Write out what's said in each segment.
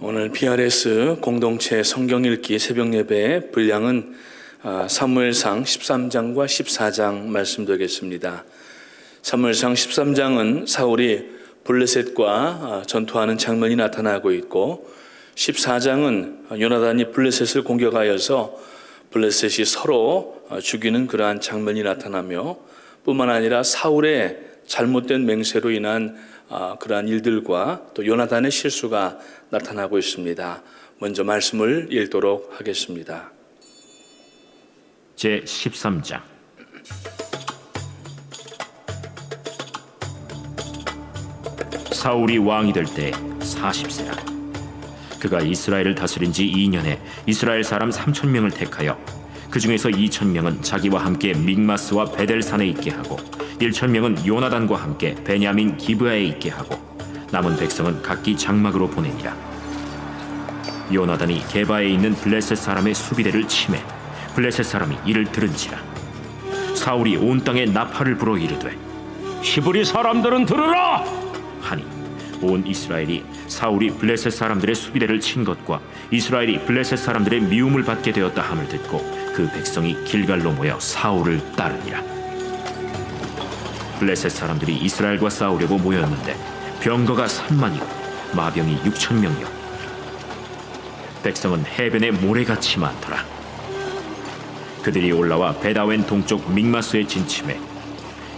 오늘 PRS 공동체 성경 읽기 새벽 예배 분량은 사무엘상 13장과 14장 말씀드리겠습니다. 사무엘상 13장은 사울이 블레셋과 전투하는 장면이 나타나고 있고, 14장은 요나단이 블레셋을 공격하여서 블레셋이 서로 죽이는 그러한 장면이 나타나며, 뿐만 아니라 사울의 잘못된 맹세로 인한 그러한 일들과 또 요나단의 실수가 나타나고 있습니다. 먼저 말씀을 읽도록 하겠습니다. 제 13장. 사울이 왕이 될 때 40세라. 그가 이스라엘을 다스린 지 2년에 이스라엘 사람 3,000명을 택하여 그 중에서 2,000명은 자기와 함께 믹마스와 베델산에 있게 하고 1,000명은 요나단과 함께 베냐민 기브아에 있게 하고 남은 백성은 각기 장막으로 보내니라. 요나단이 게바에 있는 블레셋 사람의 수비대를 치매 블레셋 사람이 이를 들은지라. 사울이 온 땅에 나팔을 불어 이르되 히브리 사람들은 들으라! 하니 온 이스라엘이 사울이 블레셋 사람들의 수비대를 친 것과 이스라엘이 블레셋 사람들의 미움을 받게 되었다 함을 듣고 그 백성이 길갈로 모여 사울을 따르니라. 블레셋 사람들이 이스라엘과 싸우려고 모였는데 병거가 3만이고 마병이 6,000명이요 백성은 해변에 모래같이 많더라. 그들이 올라와 베다웬 동쪽 믹마스에 진침해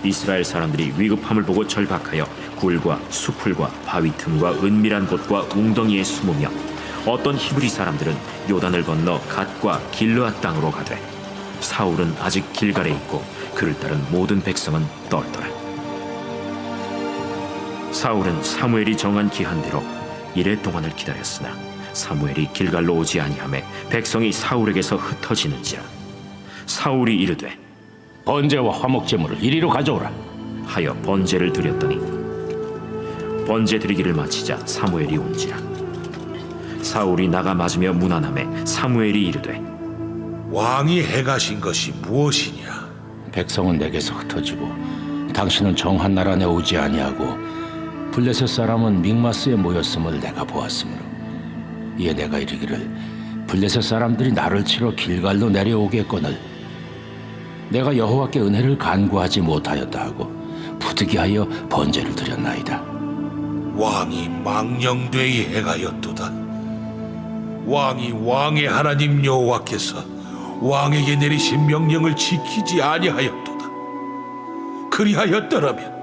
이스라엘 사람들이 위급함을 보고 절박하여 굴과 수풀과 바위 틈과 은밀한 곳과 웅덩이에 숨으며 어떤 히브리 사람들은 요단을 건너 갓과 길르앗 땅으로 가되 사울은 아직 길갈에 있고 그를 따른 모든 백성은 떨더라. 사울은 사무엘이 정한 기한대로 이레 동안을 기다렸으나 사무엘이 길갈로 오지 아니하매 백성이 사울에게서 흩어지는지라. 사울이 이르되 번제와 화목제물을 이리로 가져오라. 하여 번제를 드렸더니 번제 드리기를 마치자 사무엘이 온지라. 사울이 나가 맞으며 문안하매 사무엘이 이르되 왕이 행하신 것이 무엇이냐? 백성은 내게서 흩어지고 당신은 정한 나라 안에 오지 아니하고 블레셋 사람은 믹마스에 모였음을 내가 보았으므로 이에 내가 이르기를 블레셋 사람들이 나를 치러 길갈로 내려오겠거늘 내가 여호와께 은혜를 간구하지 못하였다 하고 부득이하여 번제를 드렸나이다. 왕이 망령되이 행하였도다. 왕이 왕의 하나님 여호와께서 왕에게 내리신 명령을 지키지 아니하였도다. 그리하였더라면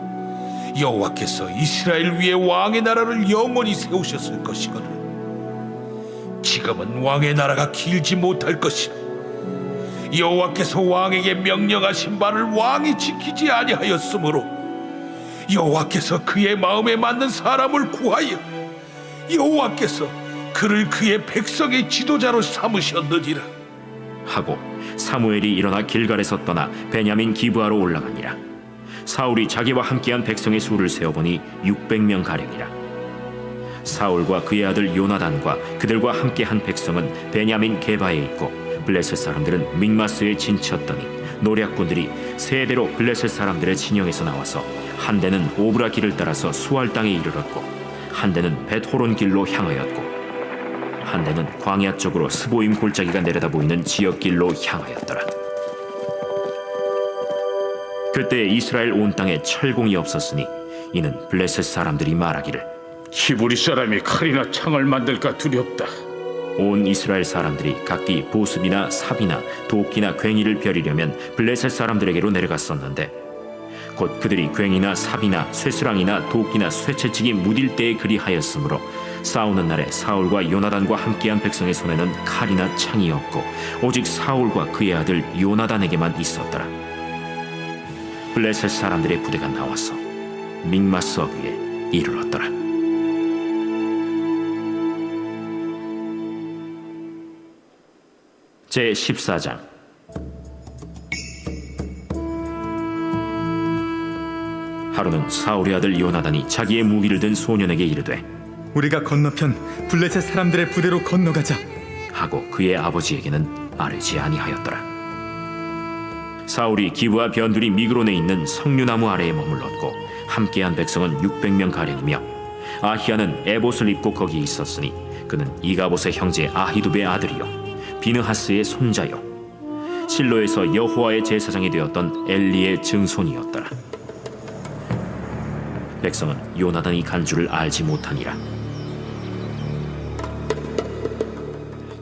여호와께서 이스라엘 위에 왕의 나라를 영원히 세우셨을 것이거늘 지금은 왕의 나라가 길지 못할 것이라. 여호와께서 왕에게 명령하신 바를 왕이 지키지 아니하였으므로 여호와께서 그의 마음에 맞는 사람을 구하여 여호와께서 그를 그의 백성의 지도자로 삼으셨느니라. 하고 사무엘이 일어나 길갈에서 떠나 베냐민 기브아로 올라가니라. 사울이 자기와 함께한 백성의 수를 세어보니 600명 가량이라. 사울과 그의 아들 요나단과 그들과 함께한 백성은 베냐민 게바에 있고 블레셋 사람들은 믹마스에 진쳤더니 노략군들이 세 대로 블레셋 사람들의 진영에서 나와서 한 대는 오브라 길을 따라서 수알 땅에 이르렀고 한 대는 벳호론 길로 향하였고 한 대는 광야 쪽으로 스보임 골짜기가 내려다 보이는 지역길로 향하였더라. 그때 이스라엘 온 땅에 철공이 없었으니 이는 블레셋 사람들이 말하기를 히브리 사람이 칼이나 창을 만들까 두렵다. 온 이스라엘 사람들이 각기 보습이나 삽이나 도끼나 괭이를 벼리려면 블레셋 사람들에게로 내려갔었는데 곧 그들이 괭이나 삽이나 쇠스랑이나 도끼나 쇠채찍이 무딜 때에 그리하였으므로 싸우는 날에 사울과 요나단과 함께한 백성의 손에는 칼이나 창이 없고 오직 사울과 그의 아들 요나단에게만 있었더라. 블레셋 사람들의 부대가 나와서 믹마스 어귀에 이르렀더라. 제 14장. 하루는 사울의 아들 요나단이 자기의 무기를 든 소년에게 이르되 우리가 건너편 블레셋 사람들의 부대로 건너가자 하고 그의 아버지에게는 아뢰지 아니하였더라. 사울이 기브아 변두리 미그론에 있는 석류나무 아래에 머물렀고 함께한 백성은 600명 가량이며 아히야는 에봇을 입고 거기 있었으니 그는 이가봇의 형제 아히두베의 아들이요 비느하스의 손자요 실로에서 여호와의 제사장이 되었던 엘리의 증손이었더라. 백성은 요나단이 간 줄을 알지 못하니라.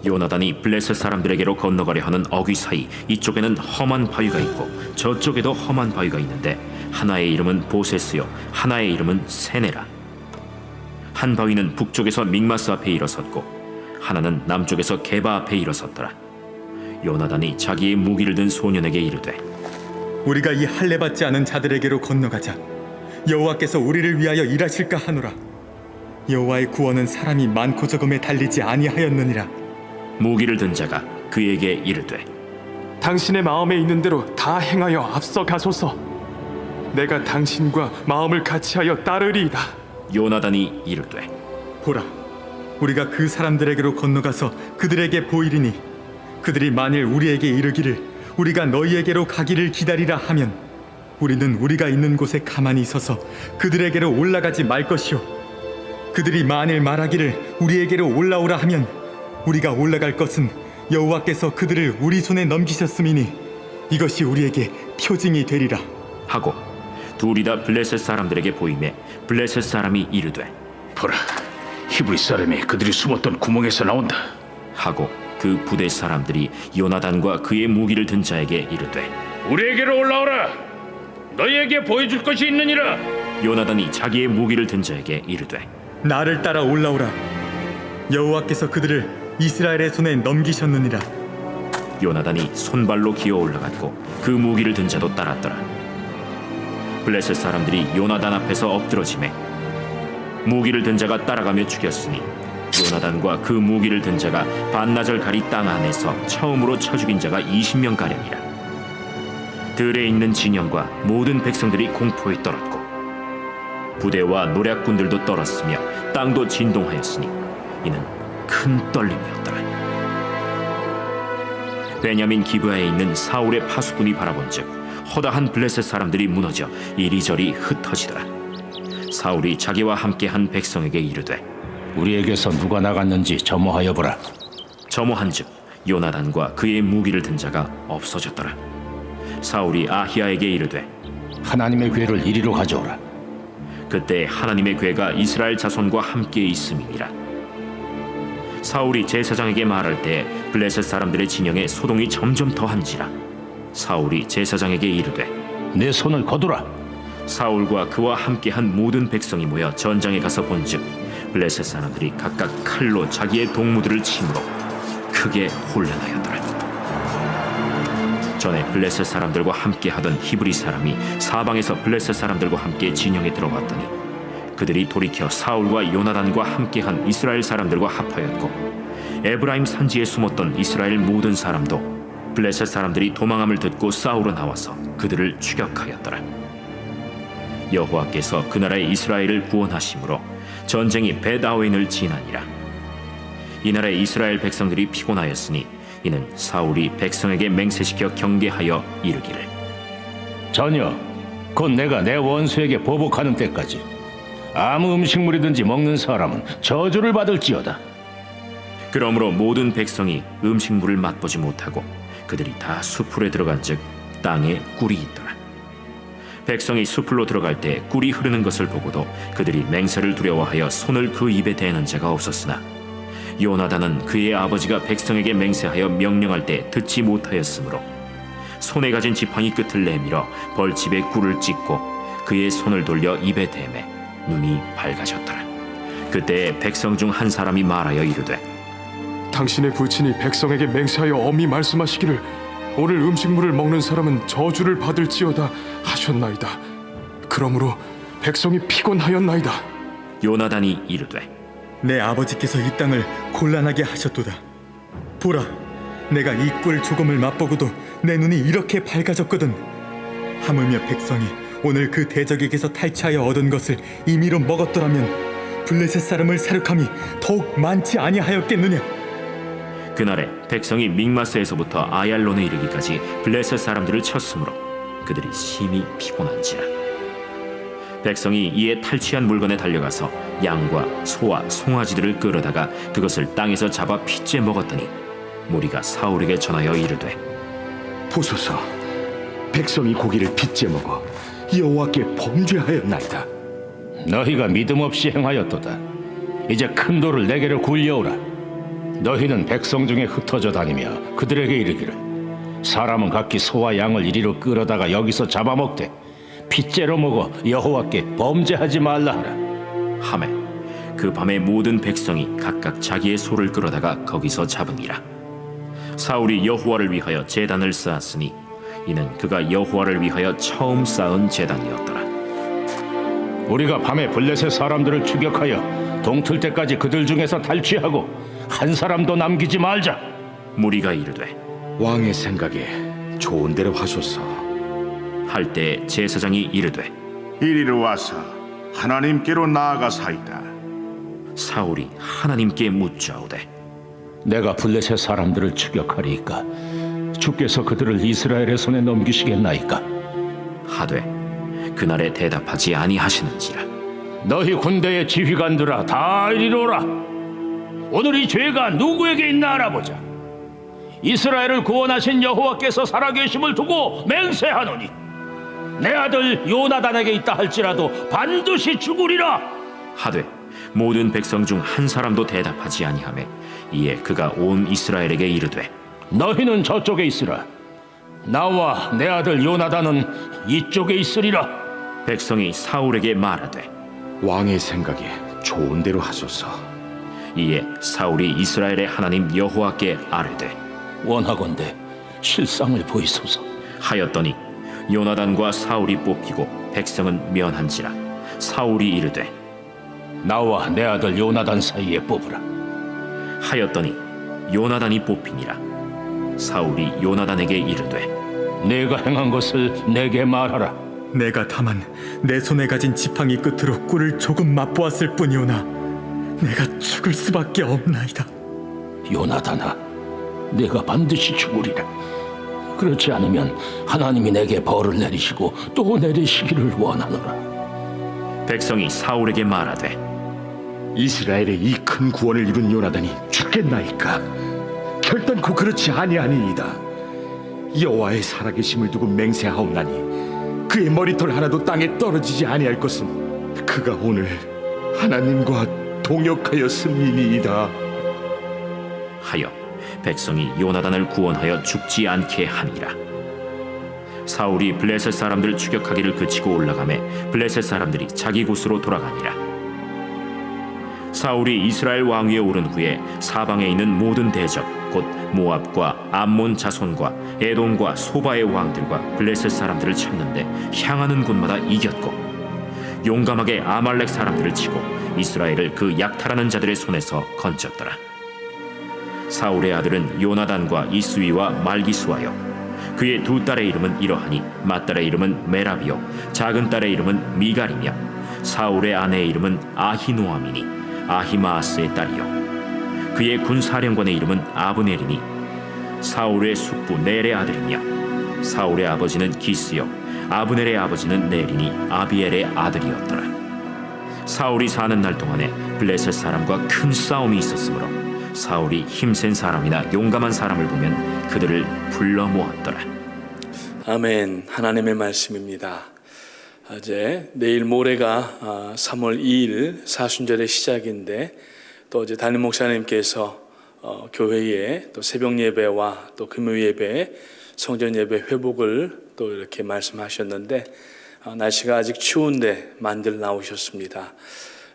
요나단이 블레셋 사람들에게로 건너가려 하는 어귀 사이 이쪽에는 험한 바위가 있고 저쪽에도 험한 바위가 있는데 하나의 이름은 보세스요 하나의 이름은 세네라. 한 바위는 북쪽에서 믹마스 앞에 일어섰고 하나는 남쪽에서 게바 앞에 일어섰더라. 요나단이 자기의 무기를 든 소년에게 이르되 우리가 이 할례 받지 않은 자들에게로 건너가자. 여호와께서 우리를 위하여 일하실까 하노라. 여호와의 구원은 사람이 많고 적음에 달리지 아니하였느니라. 무기를 든 자가 그에게 이르되 당신의 마음에 있는 대로 다 행하여 앞서 가소서. 내가 당신과 마음을 같이하여 따르리이다. 요나단이 이르되 보라, 우리가 그 사람들에게로 건너가서 그들에게 보이리니 그들이 만일 우리에게 이르기를 우리가 너희에게로 가기를 기다리라 하면 우리는 우리가 있는 곳에 가만히 있어서 그들에게로 올라가지 말 것이요 그들이 만일 말하기를 우리에게로 올라오라 하면 우리가 올라갈 것은 여호와께서 그들을 우리 손에 넘기셨음이니 이것이 우리에게 표징이 되리라 하고 둘이 다 블레셋 사람들에게 보이매 블레셋 사람이 이르되 보라, 히브리 사람이 그들이 숨었던 구멍에서 나온다. 하고 그 부대 사람들이 요나단과 그의 무기를 든 자에게 이르되 우리에게로 올라오라. 너희에게 보여줄 것이 있느니라. 요나단이 자기의 무기를 든 자에게 이르되 나를 따라 올라오라. 여호와께서 그들을 이스라엘의 손에 넘기셨느니라. 요나단이 손발로 기어 올라갔고 그 무기를 든 자도 따랐더라. 블레셋 사람들이 요나단 앞에서 엎드러지매 무기를 든 자가 따라가며 죽였으니 요나단과 그 무기를 든 자가 반나절 가리 땅 안에서 처음으로 쳐 죽인 자가 20명 가량이라. 들에 있는 진영과 모든 백성들이 공포에 떨었고 부대와 노략군들도 떨었으며 땅도 진동하였으니 이는 큰 떨림이었더라. 베냐민 기브아에 있는 사울의 파수꾼이 바라본즉 허다한 블레셋 사람들이 무너져 이리저리 흩어지더라. 사울이 자기와 함께한 백성에게 이르되 우리에게서 누가 나갔는지 점호하여 보라. 점호한즉 요나단과 그의 무기를 든 자가 없어졌더라. 사울이 아히야에게 이르되 하나님의 괴를 이리로 가져오라. 그때 하나님의 괴가 이스라엘 자손과 함께 있음이니라. 사울이 제사장에게 말할 때 블레셋 사람들의 진영에 소동이 점점 더한지라. 사울이 제사장에게 이르되 내 손을 거두라. 사울과 그와 함께한 모든 백성이 모여 전장에 가서 본즉 블레셋 사람들이 각각 칼로 자기의 동무들을 침으로 크게 혼란하였더라. 전에 블레셋 사람들과 함께하던 히브리 사람이 사방에서 블레셋 사람들과 함께 진영에 들어왔더니 그들이 돌이켜 사울과 요나단과 함께한 이스라엘 사람들과 합하였고 에브라임 산지에 숨었던 이스라엘 모든 사람도 블레셋 사람들이 도망함을 듣고 싸우러 나와서 그들을 추격하였더라. 여호와께서 그 나라의 이스라엘을 구원하심으로 전쟁이 벳아웬을 지나니라. 이 나라의 이스라엘 백성들이 피곤하였으니 이는 사울이 백성에게 맹세시켜 경계하여 이르기를 전혀 곧 내가 내 원수에게 보복하는 때까지 아무 음식물이든지 먹는 사람은 저주를 받을지어다. 그러므로 모든 백성이 음식물을 맛보지 못하고 그들이 다 숲으로 들어간즉 땅에 꿀이 있더라. 백성이 숲으로 들어갈 때 꿀이 흐르는 것을 보고도 그들이 맹세를 두려워하여 손을 그 입에 대는 자가 없었으나 요나단은 그의 아버지가 백성에게 맹세하여 명령할 때 듣지 못하였으므로 손에 가진 지팡이 끝을 내밀어 벌집에 꿀을 찢고 그의 손을 돌려 입에 대매 눈이 밝아졌더라. 그때 백성 중 한 사람이 말하여 이르되 당신의 부친이 백성에게 맹세하여 엄히 말씀하시기를 오늘 음식물을 먹는 사람은 저주를 받을지어다 하셨나이다. 그러므로 백성이 피곤하였나이다. 요나단이 이르되 내 아버지께서 이 땅을 곤란하게 하셨도다. 보라, 내가 이 꿀 조금을 맛보고도 내 눈이 이렇게 밝아졌거든. 하물며 백성이 오늘 그 대적에게서 탈취하여 얻은 것을 임의로 먹었더라면 블레셋 사람을 사륙함이 더욱 많지 아니하였겠느냐. 그날에 백성이 믹마스에서부터 아얄론에 이르기까지 블레셋 사람들을 쳤으므로 그들이 심히 피곤한지라. 백성이 이에 탈취한 물건에 달려가서 양과 소와 송아지들을 끌어다가 그것을 땅에서 잡아 핏째 먹었더니 무리가 사울에게 전하여 이르되 보소서, 백성이 고기를 빚제 먹어 여호와께 범죄하였나이다. 너희가 믿음 없이 행하였도다. 이제 큰 돌을 내게로 굴려오라. 너희는 백성 중에 흩어져 다니며 그들에게 이르기를 사람은 각기 소와 양을 이리로 끌어다가 여기서 잡아먹되 핏째로 먹어 여호와께 범죄하지 말라 하라. 하매 그 밤에 모든 백성이 각각 자기의 소를 끌어다가 거기서 잡으니라. 사울이 여호와를 위하여 제단을 쌓았으니 이는 그가 여호와를 위하여 처음 쌓은 제단이었더라. 우리가 밤에 블레셋 사람들을 추격하여 동틀 때까지 그들 중에서 탈취하고 한 사람도 남기지 말자. 무리가 이르되 왕의 생각에 좋은 대로 하소서. 할 때 제사장이 이르되 이리로 와서 하나님께로 나아가사이다. 사울이 하나님께 묻자오되 내가 블레셋 사람들을 추격하리이까 주께서 그들을 이스라엘의 손에 넘기시겠나이까? 하되 그날에 대답하지 아니하시는지라. 너희 군대의 지휘관들아 다 이리로 오라. 오늘 이 죄가 누구에게 있나 알아보자. 이스라엘을 구원하신 여호와께서 살아계심을 두고 맹세하노니 내 아들 요나단에게 있다 할지라도 반드시 죽으리라. 하되 모든 백성 중 한 사람도 대답하지 아니하매 이에 그가 온 이스라엘에게 이르되 너희는 저쪽에 있으라. 나와 내 아들 요나단은 이쪽에 있으리라. 백성이 사울에게 말하되 왕의 생각에 좋은 대로 하소서. 이에 사울이 이스라엘의 하나님 여호와께 아뢰되 원하건대 실상을 보이소서. 하였더니 요나단과 사울이 뽑히고 백성은 면한지라. 사울이 이르되 나와 내 아들 요나단 사이에 뽑으라. 하였더니 요나단이 뽑히니라. 사울이 요나단에게 이르되 내가 행한 것을 내게 말하라. 내가 다만 내 손에 가진 지팡이 끝으로 꿀을 조금 맛보았을 뿐이오나 내가 죽을 수밖에 없나이다. 요나단아, 내가 반드시 죽으리라. 그렇지 않으면 하나님이 내게 벌을 내리시고 또 내리시기를 원하노라. 백성이 사울에게 말하되 이스라엘의 이 큰 구원을 이룬 요나단이 죽겠나이까? 결단코 그렇지 아니하니이다. 여호와의 살아계심을 두고 맹세하옵나니 그의 머리털 하나도 땅에 떨어지지 아니할 것은 그가 오늘 하나님과 동역하였음이니이다. 하여 백성이 요나단을 구원하여 죽지 않게 하니라. 사울이 블레셋 사람들 추격하기를 그치고 올라가매 블레셋 사람들이 자기 곳으로 돌아가니라. 사울이 이스라엘 왕위에 오른 후에 사방에 있는 모든 대적 곧 모압과 암몬 자손과 에돔과 소바의 왕들과 블레셋 사람들을 쳤는데 향하는 곳마다 이겼고 용감하게 아말렉 사람들을 치고 이스라엘을 그 약탈하는 자들의 손에서 건졌더라. 사울의 아들은 요나단과 이스위와 말기수하여 그의 두 딸의 이름은 이러하니 맏딸의 이름은 메라비요 작은 딸의 이름은 미갈이며 사울의 아내의 이름은 아히노아미니 아히마아스의 딸이요 그의 군사령관의 이름은 아브넬이니 사울의 숙부 넬의 아들이며 사울의 아버지는 기스요 아브넬의 아버지는 넬이니 아비엘의 아들이었더라. 사울이 사는 날 동안에 블레셋 사람과 큰 싸움이 있었으므로 사울이 힘센 사람이나 용감한 사람을 보면 그들을 불러 모았더라. 아멘. 하나님의 말씀입니다. 이제 내일 모레가 3월 2일 사순절의 시작인데 또 이제 담임 목사님께서 교회에 또 새벽 예배와 또 금요 예배, 성전 예배 회복을 또 이렇게 말씀하셨는데 날씨가 아직 추운데 만들 나오셨습니다.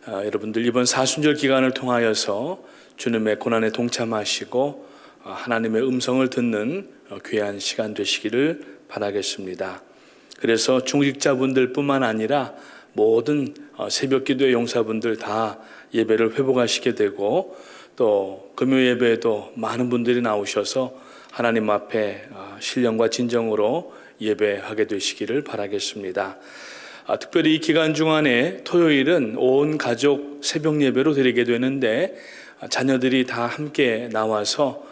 여러분들 이번 사순절 기간을 통하여서 주님의 고난에 동참하시고 하나님의 음성을 듣는 귀한 시간 되시기를 바라겠습니다. 그래서 중직자분들 뿐만 아니라 모든 새벽기도의 용사분들 다 예배를 회복하시게 되고 또 금요 예배에도 많은 분들이 나오셔서 하나님 앞에 신령과 진정으로 예배하게 되시기를 바라겠습니다. 특별히 이 기간 중간에 토요일은 온 가족 새벽 예배로 드리게 되는데 자녀들이 다 함께 나와서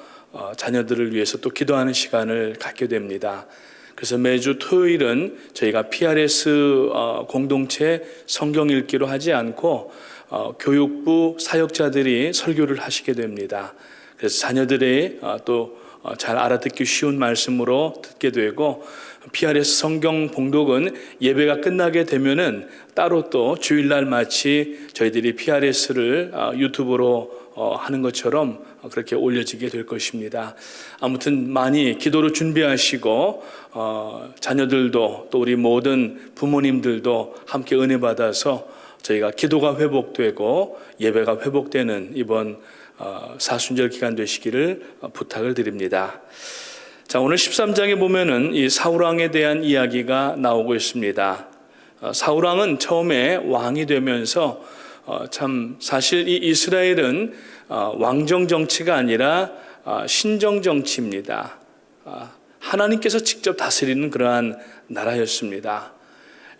자녀들을 위해서 또 기도하는 시간을 갖게 됩니다. 그래서 매주 토요일은 저희가 PRS 공동체 성경 읽기로 하지 않고 교육부 사역자들이 설교를 하시게 됩니다. 그래서 자녀들이 또 잘 알아듣기 쉬운 말씀으로 듣게 되고, PRS 성경 봉독은 예배가 끝나게 되면은 따로 또 주일날 마치 저희들이 PRS를 유튜브로 하는 것처럼 그렇게 올려지게 될 것입니다. 아무튼 많이 기도로 준비하시고 자녀들도 또 우리 모든 부모님들도 함께 은혜 받아서 저희가 기도가 회복되고 예배가 회복되는 이번 사순절 기간 되시기를 부탁을 드립니다. 자, 오늘 13장에 보면은 이 사울왕에 대한 이야기가 나오고 있습니다. 사울왕은 처음에 왕이 되면서 참 사실 이 이스라엘은 왕정 정치가 아니라 신정 정치입니다. 하나님께서 직접 다스리는 그러한 나라였습니다.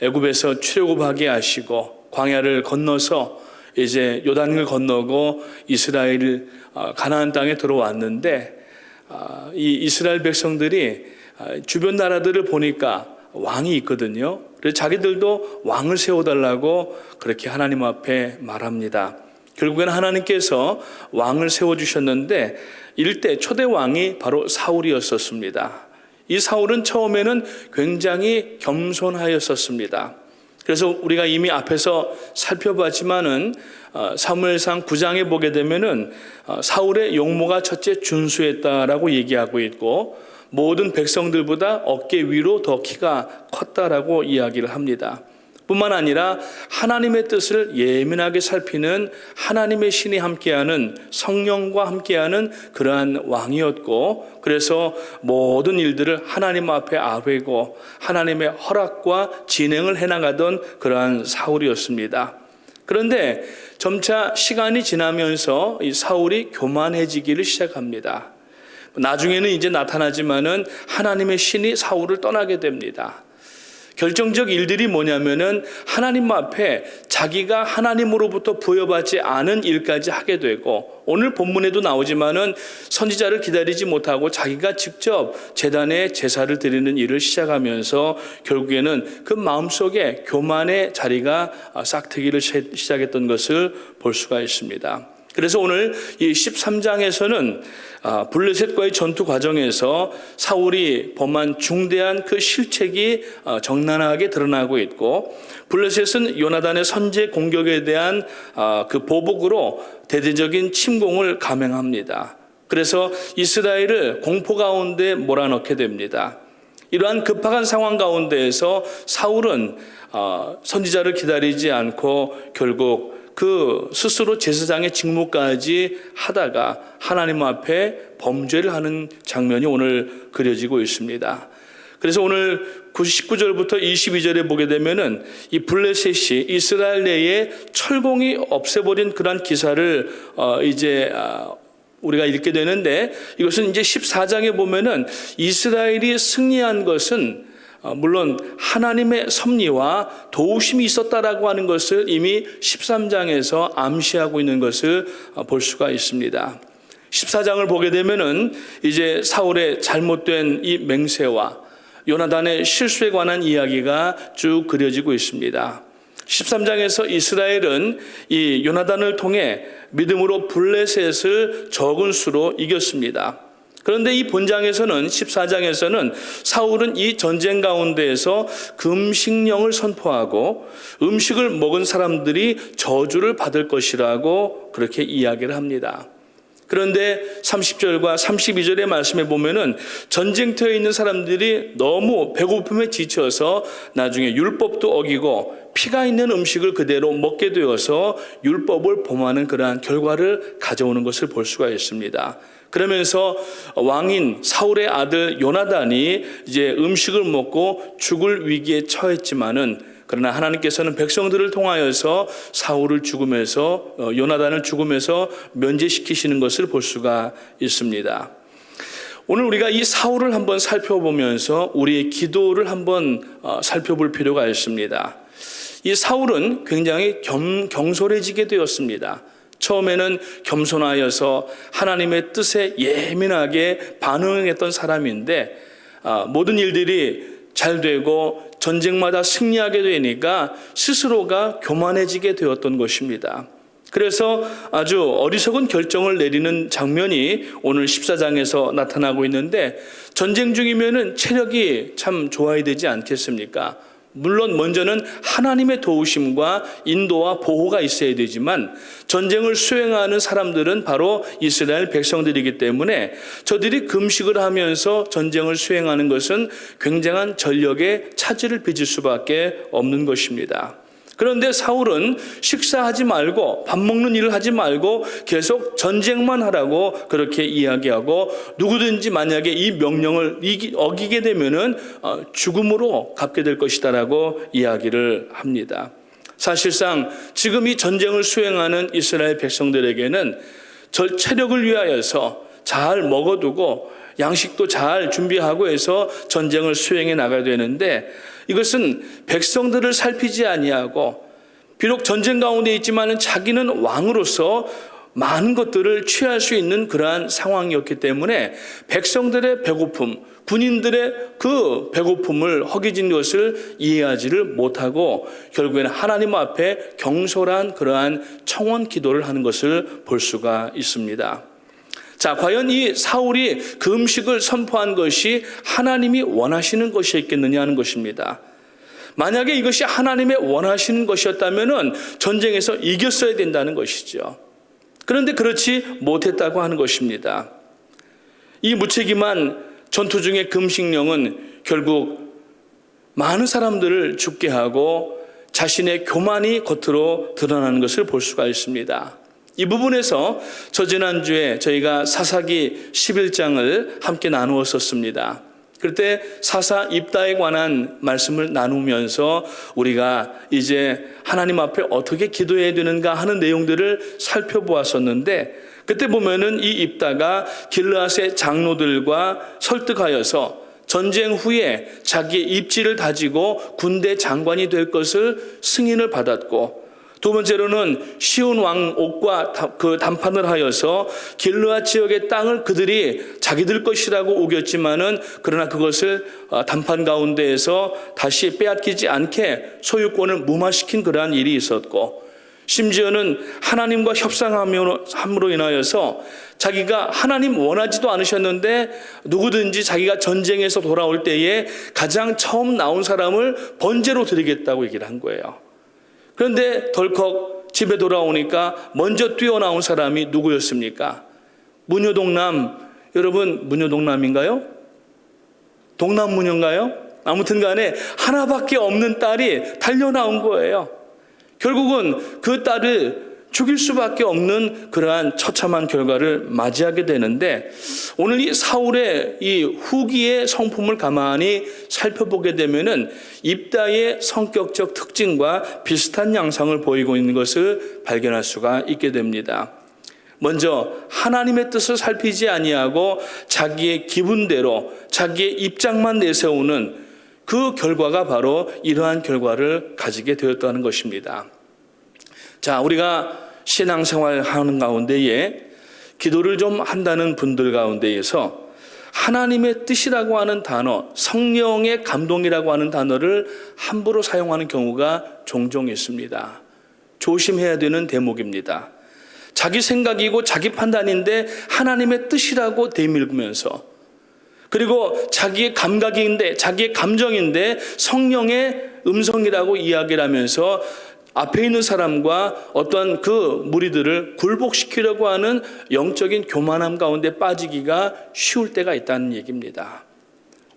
애굽에서 출애굽하게 하시고 광야를 건너서 이제 요단을 건너고 이스라엘 가나안 땅에 들어왔는데, 이 이스라엘 백성들이 주변 나라들을 보니까 왕이 있거든요. 그래서 자기들도 왕을 세워달라고 그렇게 하나님 앞에 말합니다. 결국에는 하나님께서 왕을 세워주셨는데 초대 왕이 바로 사울이었었습니다. 이 사울은 처음에는 굉장히 겸손하였었습니다. 그래서 우리가 이미 앞에서 살펴봤지만은 사무엘상 9장에 보게 되면은 사울의 용모가 첫째 준수했다라고 얘기하고 있고, 모든 백성들보다 어깨 위로 더 키가 컸다라고 이야기를 합니다. 뿐만 아니라 하나님의 뜻을 예민하게 살피는 하나님의 신이 함께하는, 성령과 함께하는 그러한 왕이었고, 그래서 모든 일들을 하나님 앞에 아뢰고 하나님의 허락과 진행을 해나가던 그러한 사울이었습니다. 그런데 점차 시간이 지나면서 이 사울이 교만해지기를 시작합니다. 나중에는 이제 나타나지만은 하나님의 신이 사울을 떠나게 됩니다. 결정적 일들이 뭐냐면은 하나님 앞에 자기가 하나님으로부터 부여받지 않은 일까지 하게 되고, 오늘 본문에도 나오지만은 선지자를 기다리지 못하고 자기가 직접 제단에 제사를 드리는 일을 시작하면서 결국에는 그 마음속에 교만의 자리가 싹트기를 시작했던 것을 볼 수가 있습니다. 그래서 오늘 이 13장에서는 블레셋과의 전투 과정에서 사울이 범한 중대한 그 실책이 적나라하게 드러나고 있고, 블레셋은 요나단의 선제 공격에 대한 그 보복으로 대대적인 침공을 감행합니다. 그래서 이스라엘을 공포 가운데 몰아넣게 됩니다. 이러한 급박한 상황 가운데에서 사울은 선지자를 기다리지 않고 결국 그 스스로 제사장의 직무까지 하다가 하나님 앞에 범죄를 하는 장면이 오늘 그려지고 있습니다. 그래서 오늘 19절부터 22절에 보게 되면은 이 블레셋이 이스라엘 내에 철공이 없애버린 그러한 기사를 우리가 읽게 되는데, 이것은 이제 14장에 보면은 이스라엘이 승리한 것은 물론 하나님의 섭리와 도우심이 있었다라고 하는 것을 이미 13장에서 암시하고 있는 것을 볼 수가 있습니다. 14장을 보게 되면은 이제 사울의 잘못된 이 맹세와 요나단의 실수에 관한 이야기가 쭉 그려지고 있습니다. 13장에서 이스라엘은 이 요나단을 통해 믿음으로 블레셋을 적은 수로 이겼습니다. 그런데 이 본장에서는 14장에서는 사울은 이 전쟁 가운데에서 금식령을 선포하고 음식을 먹은 사람들이 저주를 받을 것이라고 그렇게 이야기를 합니다. 그런데 30절과 32절의 말씀에 보면은 전쟁터에 있는 사람들이 너무 배고픔에 지쳐서 나중에 율법도 어기고 피가 있는 음식을 그대로 먹게 되어서 율법을 범하는 그러한 결과를 가져오는 것을 볼 수가 있습니다. 그러면서 왕인 사울의 아들 요나단이 이제 음식을 먹고 죽을 위기에 처했지만은, 그러나 하나님께서는 백성들을 통하여서 사울을 죽음에서 요나단을 죽음에서 면제시키시는 것을 볼 수가 있습니다. 오늘 우리가 이 사울을 한번 살펴보면서 우리의 기도를 한번 살펴볼 필요가 있습니다. 이 사울은 굉장히 경솔해지게 되었습니다. 처음에는 겸손하여서 하나님의 뜻에 예민하게 반응했던 사람인데 모든 일들이 잘 되고 전쟁마다 승리하게 되니까 스스로가 교만해지게 되었던 것입니다. 그래서 아주 어리석은 결정을 내리는 장면이 오늘 14장에서 나타나고 있는데, 전쟁 중이면은 체력이 참 좋아야 되지 않겠습니까? 물론 먼저는 하나님의 도우심과 인도와 보호가 있어야 되지만, 전쟁을 수행하는 사람들은 바로 이스라엘 백성들이기 때문에 저들이 금식을 하면서 전쟁을 수행하는 것은 굉장한 전력의 차질을 빚을 수밖에 없는 것입니다. 그런데 사울은 식사하지 말고 밥 먹는 일을 하지 말고 계속 전쟁만 하라고 그렇게 이야기하고, 누구든지 만약에 이 명령을 어기게 되면은 죽음으로 갚게 될 것이다라고 이야기를 합니다. 사실상 지금 이 전쟁을 수행하는 이스라엘 백성들에게는 체력을 위하여서 잘 먹어두고 양식도 잘 준비하고 해서 전쟁을 수행해 나가야 되는데, 이것은 백성들을 살피지 아니하고, 비록 전쟁 가운데 있지만 자기는 왕으로서 많은 것들을 취할 수 있는 그러한 상황이었기 때문에 백성들의 배고픔, 군인들의 그 배고픔을 허기진 것을 이해하지를 못하고 결국에는 하나님 앞에 경솔한 그러한 청원 기도를 하는 것을 볼 수가 있습니다. 자, 과연 이 사울이 금식을 선포한 것이 하나님이 원하시는 것이었겠느냐 하는 것입니다. 만약에 이것이 하나님의 원하시는 것이었다면 전쟁에서 이겼어야 된다는 것이죠. 그런데 그렇지 못했다고 하는 것입니다. 이 무책임한 전투 중의 금식령은 결국 많은 사람들을 죽게 하고 자신의 교만이 겉으로 드러나는 것을 볼 수가 있습니다. 이 부분에서 지난주에 저희가 사사기 11장을 함께 나누었었습니다. 그때 사사 입다에 관한 말씀을 나누면서 우리가 이제 하나님 앞에 어떻게 기도해야 되는가 하는 내용들을 살펴보았었는데, 그때 보면은 이 입다가 길르앗의 장로들과 설득하여서 전쟁 후에 자기의 입지를 다지고 군대 장관이 될 것을 승인을 받았고, 두 번째로는 시온 왕 옥과 그 담판을 하여서 길르앗 지역의 땅을 그들이 자기들 것이라고 우겼지만은 그러나 그것을 담판 가운데에서 다시 빼앗기지 않게 소유권을 무마시킨 그러한 일이 있었고, 심지어는 하나님과 협상함으로 인하여서 자기가 하나님 원하지도 않으셨는데 누구든지 자기가 전쟁에서 돌아올 때에 가장 처음 나온 사람을 번제로 드리겠다고 얘기를 한 거예요. 그런데 덜컥 집에 돌아오니까 먼저 뛰어나온 사람이 누구였습니까? 무녀동남, 여러분 무녀동남인가요? 동남무녀인가요? 아무튼 간에 하나밖에 없는 딸이 달려나온 거예요. 결국은 그 딸을 죽일 수밖에 없는 그러한 처참한 결과를 맞이하게 되는데, 오늘 이 사울의 이 후기의 성품을 가만히 살펴보게 되면은 입다의 성격적 특징과 비슷한 양상을 보이고 있는 것을 발견할 수가 있게 됩니다. 먼저 하나님의 뜻을 살피지 아니하고 자기의 기분대로 자기의 입장만 내세우는 그 결과가 바로 이러한 결과를 가지게 되었다는 것입니다. 자, 우리가 신앙생활 하는 가운데에 기도를 좀 한다는 분들 가운데에서 하나님의 뜻이라고 하는 단어, 성령의 감동이라고 하는 단어를 함부로 사용하는 경우가 종종 있습니다. 조심해야 되는 대목입니다. 자기 생각이고 자기 판단인데 하나님의 뜻이라고 대밀면서, 그리고 자기의 감각인데 자기의 감정인데 성령의 음성이라고 이야기를 하면서 앞에 있는 사람과 어떤 그 무리들을 굴복시키려고 하는 영적인 교만함 가운데 빠지기가 쉬울 때가 있다는 얘기입니다.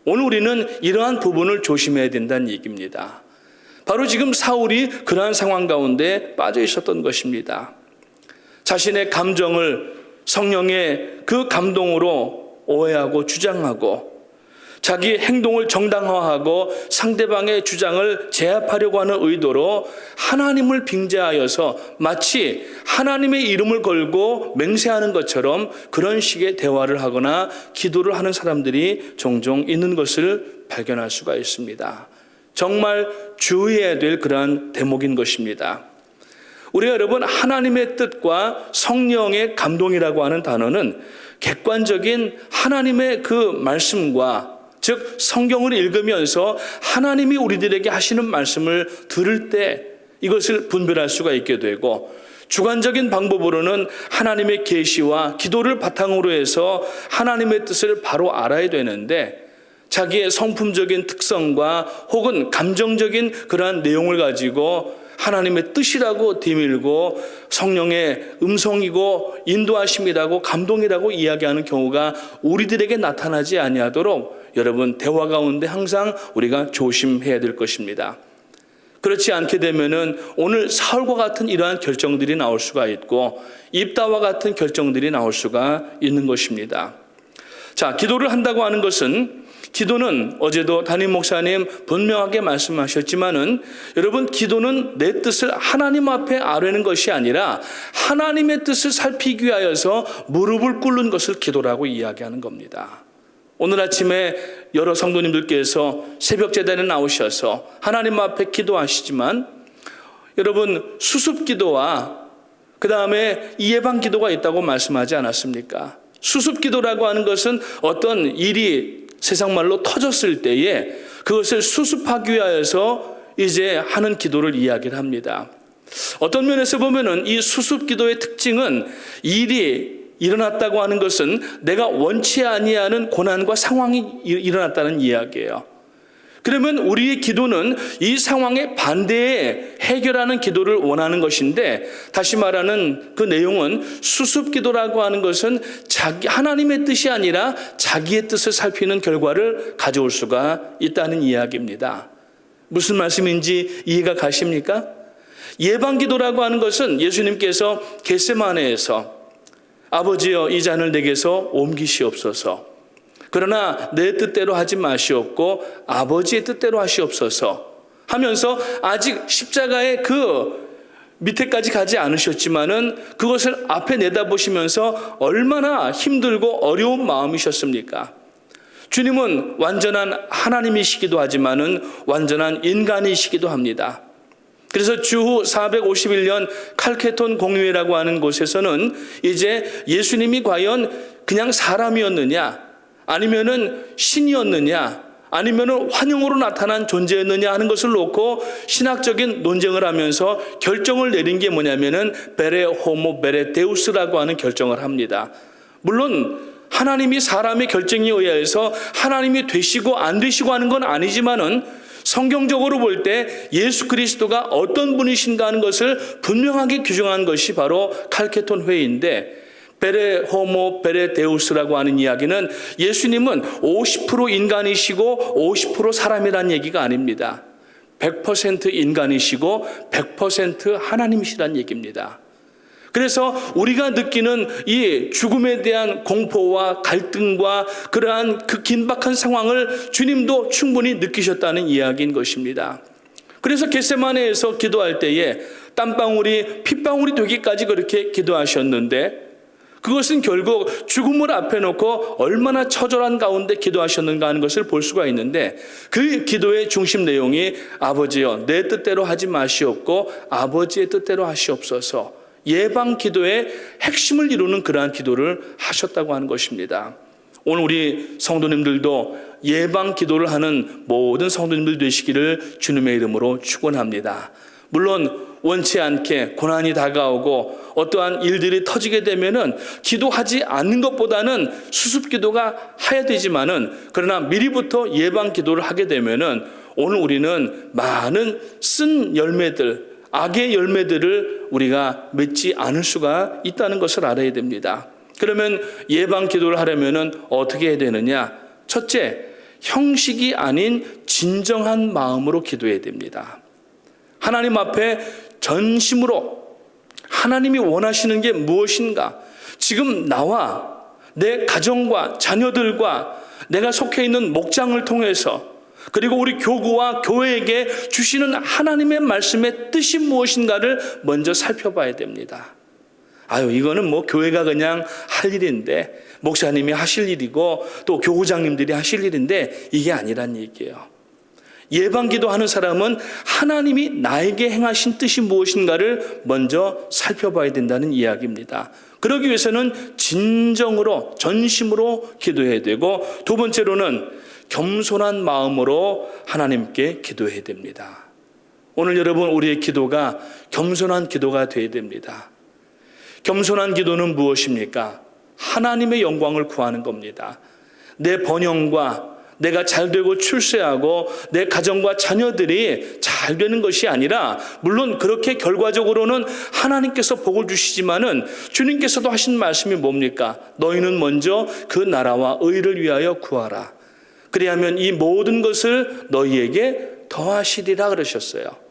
오늘 우리는 이러한 부분을 조심해야 된다는 얘기입니다. 바로 지금 사울이 그러한 상황 가운데 빠져 있었던 것입니다. 자신의 감정을 성령의 그 감동으로 오해하고 주장하고 자기 행동을 정당화하고 상대방의 주장을 제압하려고 하는 의도로 하나님을 빙자하여서 마치 하나님의 이름을 걸고 맹세하는 것처럼 그런 식의 대화를 하거나 기도를 하는 사람들이 종종 있는 것을 발견할 수가 있습니다. 정말 주의해야 될 그러한 대목인 것입니다. 우리가 여러분 하나님의 뜻과 성령의 감동이라고 하는 단어는 객관적인 하나님의 그 말씀과 즉 성경을 읽으면서 하나님이 우리들에게 하시는 말씀을 들을 때 이것을 분별할 수가 있게 되고, 주관적인 방법으로는 하나님의 계시와 기도를 바탕으로 해서 하나님의 뜻을 바로 알아야 되는데, 자기의 성품적인 특성과 혹은 감정적인 그러한 내용을 가지고 하나님의 뜻이라고 디밀고 성령의 음성이고 인도하심이라고 감동이라고 이야기하는 경우가 우리들에게 나타나지 아니하도록 여러분, 대화 가운데 항상 우리가 조심해야 될 것입니다. 그렇지 않게 되면은 오늘 사울과 같은 이러한 결정들이 나올 수가 있고 입다와 같은 결정들이 나올 수가 있는 것입니다. 자, 기도를 한다고 하는 것은, 기도는 어제도 담임 목사님 분명하게 말씀하셨지만은, 여러분, 기도는 내 뜻을 하나님 앞에 아뢰는 것이 아니라 하나님의 뜻을 살피기 위하여서 무릎을 꿇는 것을 기도라고 이야기하는 겁니다. 오늘 아침에 여러 성도님들께서 새벽 제단에 나오셔서 하나님 앞에 기도하시지만, 여러분, 수습 기도와 그 다음에 예방 기도가 있다고 말씀하지 않았습니까? 수습 기도라고 하는 것은 어떤 일이 세상 말로 터졌을 때에 그것을 수습하기 위하여서 이제 하는 기도를 이야기를 합니다. 어떤 면에서 보면은 이 수습 기도의 특징은, 일이 일어났다고 하는 것은 내가 원치 아니하는 고난과 상황이 일어났다는 이야기예요. 그러면 우리의 기도는 이 상황에 반대에 해결하는 기도를 원하는 것인데, 다시 말하는 그 내용은 수습 기도라고 하는 것은 하나님의 뜻이 아니라 자기의 뜻을 살피는 결과를 가져올 수가 있다는 이야기입니다. 무슨 말씀인지 이해가 가십니까? 예방 기도라고 하는 것은 예수님께서 겟세마네에서 아버지여 이 잔을 내게서 옮기시옵소서, 그러나 내 뜻대로 하지 마시옵고 아버지의 뜻대로 하시옵소서 하면서 아직 십자가의 그 밑에까지 가지 않으셨지만은 그것을 앞에 내다보시면서 얼마나 힘들고 어려운 마음이셨습니까? 주님은 완전한 하나님이시기도 하지만은 완전한 인간이시기도 합니다. 그래서 주후 451년 칼케톤 공회라고 하는 곳에서는 이제 예수님이 과연 그냥 사람이었느냐, 아니면은 신이었느냐, 아니면은 환영으로 나타난 존재였느냐 하는 것을 놓고 신학적인 논쟁을 하면서 결정을 내린 게 뭐냐면은 베레 호모 베레 데우스라고 하는 결정을 합니다. 물론 하나님이 사람의 결정에 의해서 하나님이 되시고 안 되시고 하는 건 아니지만은 성경적으로 볼 때 예수 그리스도가 어떤 분이신가 하는 것을 분명하게 규정한 것이 바로 칼케톤 회의인데, 베레 호모 베레 데우스라고 하는 이야기는 예수님은 50% 인간이시고 50% 사람이라는 얘기가 아닙니다. 100% 인간이시고 100% 하나님이시라는 얘기입니다. 그래서 우리가 느끼는 이 죽음에 대한 공포와 갈등과 그러한 그 긴박한 상황을 주님도 충분히 느끼셨다는 이야기인 것입니다. 그래서 겟세마네에서 기도할 때에 땀방울이 핏방울이 되기까지 그렇게 기도하셨는데, 그것은 결국 죽음을 앞에 놓고 얼마나 처절한 가운데 기도하셨는가 하는 것을 볼 수가 있는데, 그 기도의 중심 내용이 아버지여 내 뜻대로 하지 마시옵고 아버지의 뜻대로 하시옵소서, 예방 기도의 핵심을 이루는 그러한 기도를 하셨다고 하는 것입니다. 오늘 우리 성도님들도 예방 기도를 하는 모든 성도님들 되시기를 주님의 이름으로 축원합니다. 물론 원치 않게 고난이 다가오고 어떠한 일들이 터지게 되면은 기도하지 않는 것보다는 수습 기도가 해야 되지만은, 그러나 미리부터 예방 기도를 하게 되면은 오늘 우리는 많은 쓴 열매들, 악의 열매들을 우리가 맺지 않을 수가 있다는 것을 알아야 됩니다. 그러면 예방 기도를 하려면은 어떻게 해야 되느냐? 첫째, 형식이 아닌 진정한 마음으로 기도해야 됩니다. 하나님 앞에 전심으로 하나님이 원하시는 게 무엇인가? 지금 나와 내 가정과 자녀들과 내가 속해 있는 목장을 통해서, 그리고 우리 교구와 교회에게 주시는 하나님의 말씀의 뜻이 무엇인가를 먼저 살펴봐야 됩니다. 이거는 뭐 교회가 그냥 할 일인데, 목사님이 하실 일이고 또 교구장님들이 하실 일인데, 이게 아니란 얘기예요. 예방기도 하는 사람은 하나님이 나에게 행하신 뜻이 무엇인가를 먼저 살펴봐야 된다는 이야기입니다. 그러기 위해서는 진정으로 전심으로 기도해야 되고, 두 번째로는 겸손한 마음으로 하나님께 기도해야 됩니다. 오늘 여러분, 우리의 기도가 겸손한 기도가 되어야 됩니다. 겸손한 기도는 무엇입니까? 하나님의 영광을 구하는 겁니다. 내 번영과 내가 잘되고 출세하고 내 가정과 자녀들이 잘 되는 것이 아니라, 물론 그렇게 결과적으로는 하나님께서 복을 주시지만은 주님께서도 하신 말씀이 뭡니까? 너희는 먼저 그 나라와 의를 위하여 구하라. 그리하면 이 모든 것을 너희에게 더하시리라 그러셨어요.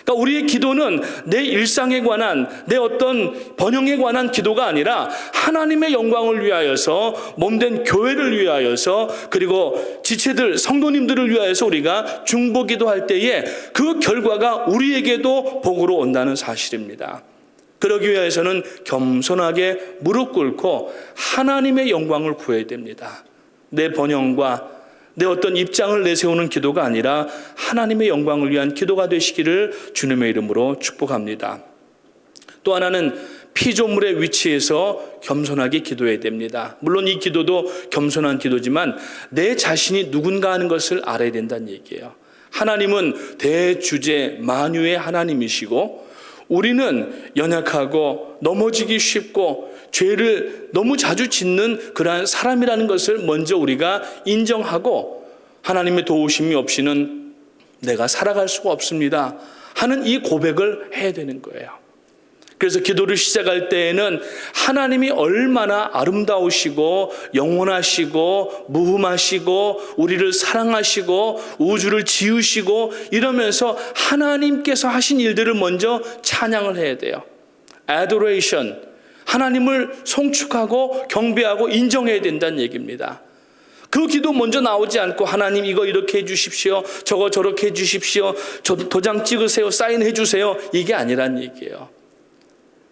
그러니까 우리의 기도는 내 일상에 관한, 내 어떤 번영에 관한 기도가 아니라 하나님의 영광을 위하여서, 몸된 교회를 위하여서, 그리고 지체들, 성도님들을 위하여서 우리가 중보기도할 때에 그 결과가 우리에게도 복으로 온다는 사실입니다. 그러기 위해서는 겸손하게 무릎 꿇고 하나님의 영광을 구해야 됩니다. 내 번영과 내 어떤 입장을 내세우는 기도가 아니라 하나님의 영광을 위한 기도가 되시기를 주님의 이름으로 축복합니다. 또 하나는 피조물의 위치에서 겸손하게 기도해야 됩니다. 물론 이 기도도 겸손한 기도지만 내 자신이 누군가 하는 것을 알아야 된다는 얘기예요. 하나님은 대주제 만유의 하나님이시고, 우리는 연약하고 넘어지기 쉽고 죄를 너무 자주 짓는 그러한 사람이라는 것을 먼저 우리가 인정하고, 하나님의 도우심이 없이는 내가 살아갈 수가 없습니다 하는 이 고백을 해야 되는 거예요. 그래서 기도를 시작할 때에는 하나님이 얼마나 아름다우시고 영원하시고 무흠하시고 우리를 사랑하시고 우주를 지으시고 이러면서 하나님께서 하신 일들을 먼저 찬양을 해야 돼요. adoration, 하나님을 송축하고 경배하고 인정해야 된다는 얘기입니다. 그 기도 먼저 나오지 않고 하나님 이거 이렇게 해 주십시오, 저거 저렇게 해 주십시오, 저도 도장 찍으세요, 사인해 주세요, 이게 아니란 얘기예요.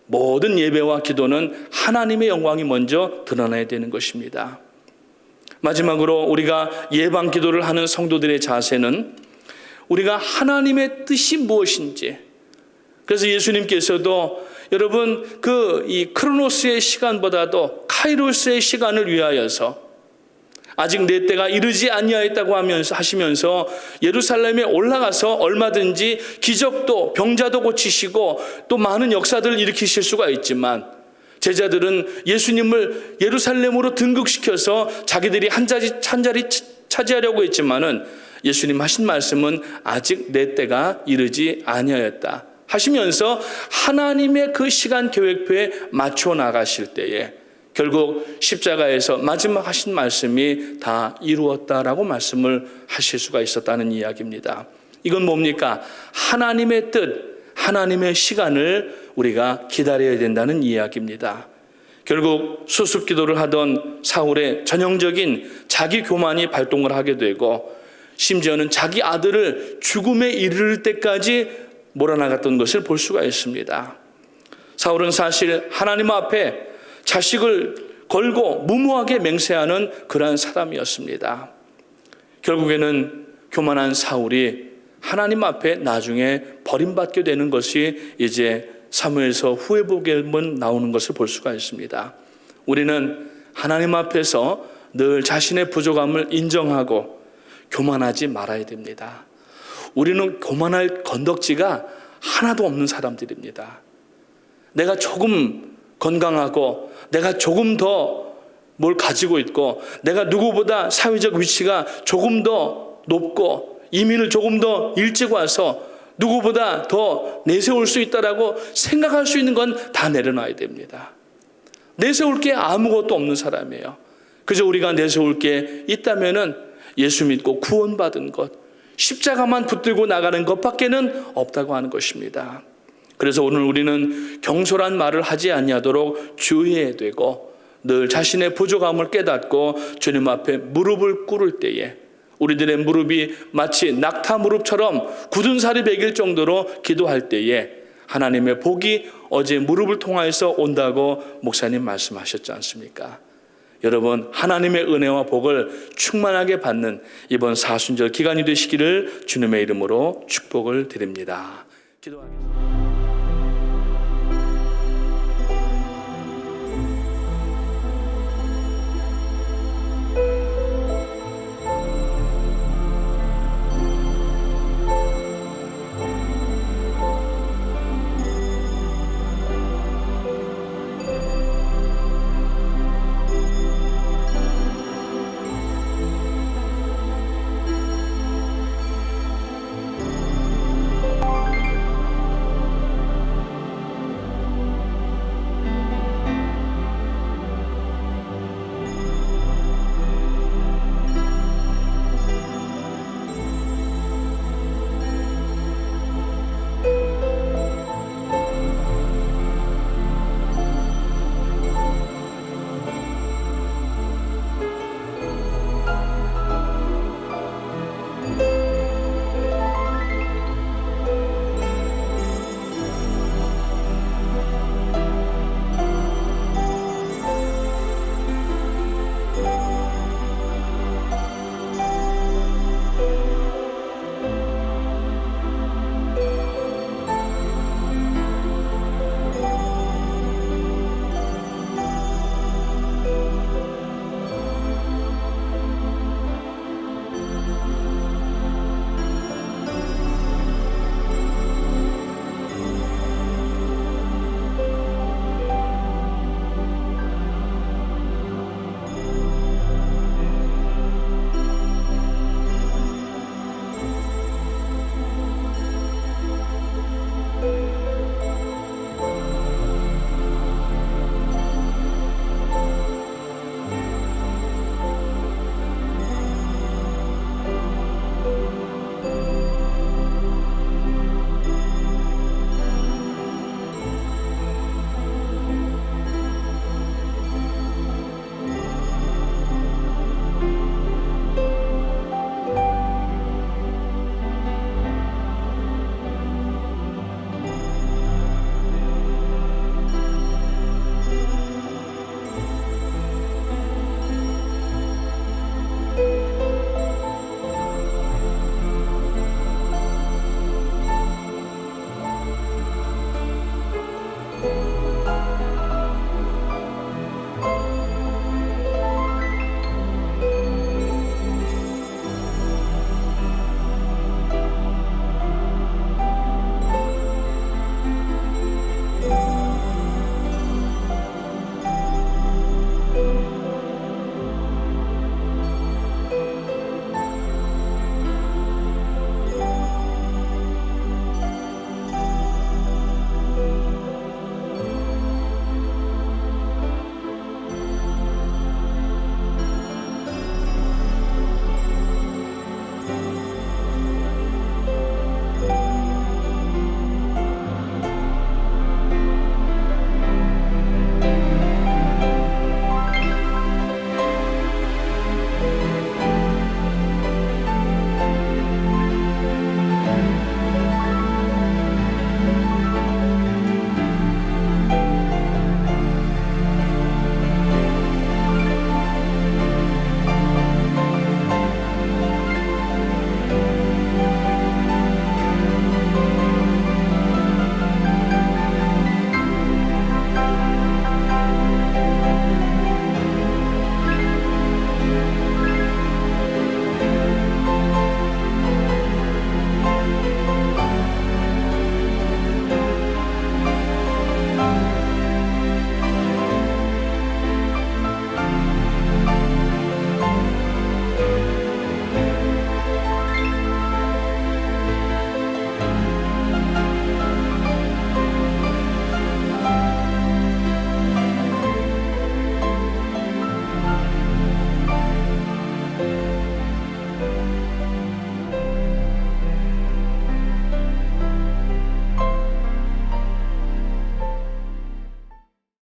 모든 예배와 기도는 하나님의 영광이 먼저 드러나야 되는 것입니다. 마지막으로 우리가 예방 기도를 하는 성도들의 자세는 우리가 하나님의 뜻이 무엇인지, 그래서 예수님께서도 여러분 이 크로노스의 시간보다도 카이로스의 시간을 위하여서 아직 내 때가 이르지 아니하였다고 하시면서 예루살렘에 올라가서 얼마든지 기적도 병자도 고치시고 또 많은 역사들을 일으키실 수가 있지만, 제자들은 예수님을 예루살렘으로 등극시켜서 자기들이 한 자리 차지하려고 했지만은 예수님 하신 말씀은 아직 내 때가 이르지 아니하였다 하시면서 하나님의 그 시간 계획표에 맞춰 나가실 때에 결국 십자가에서 마지막 하신 말씀이 다 이루었다라고 말씀을 하실 수가 있었다는 이야기입니다. 이건 뭡니까? 하나님의 뜻, 하나님의 시간을 우리가 기다려야 된다는 이야기입니다. 결국 수습기도를 하던 사울의 전형적인 자기 교만이 발동을 하게 되고, 심지어는 자기 아들을 죽음에 이르를 때까지 몰아나갔던 것을 볼 수가 있습니다. 사울은 사실 하나님 앞에 자식을 걸고 무모하게 맹세하는 그러한 사람이었습니다. 결국에는 교만한 사울이 하나님 앞에 나중에 버림받게 되는 것이 이제 사무엘서 후에 보면 나오는 것을 볼 수가 있습니다. 우리는 하나님 앞에서 늘 자신의 부족함을 인정하고 교만하지 말아야 됩니다. 우리는 교만할 건덕지가 하나도 없는 사람들입니다. 내가 조금 건강하고 내가 조금 더 뭘 가지고 있고 내가 누구보다 사회적 위치가 조금 더 높고 이민을 조금 더 일찍 와서 누구보다 더 내세울 수 있다라고 생각할 수 있는 건 다 내려놔야 됩니다. 내세울 게 아무것도 없는 사람이에요. 그저 우리가 내세울 게 있다면은 예수 믿고 구원받은 것, 십자가만 붙들고 나가는 것밖에는 없다고 하는 것입니다. 그래서 오늘 우리는 경솔한 말을 하지 아니하도록 주의해야 되고, 늘 자신의 부족함을 깨닫고 주님 앞에 무릎을 꿇을 때에 우리들의 무릎이 마치 낙타 무릎처럼 굳은 살이 배길 정도로 기도할 때에 하나님의 복이 어제 무릎을 통하여서 온다고 목사님 말씀하셨지 않습니까? 여러분, 하나님의 은혜와 복을 충만하게 받는 이번 사순절 기간이 되시기를 주님의 이름으로 축복을 드립니다. 기도하겠습니다.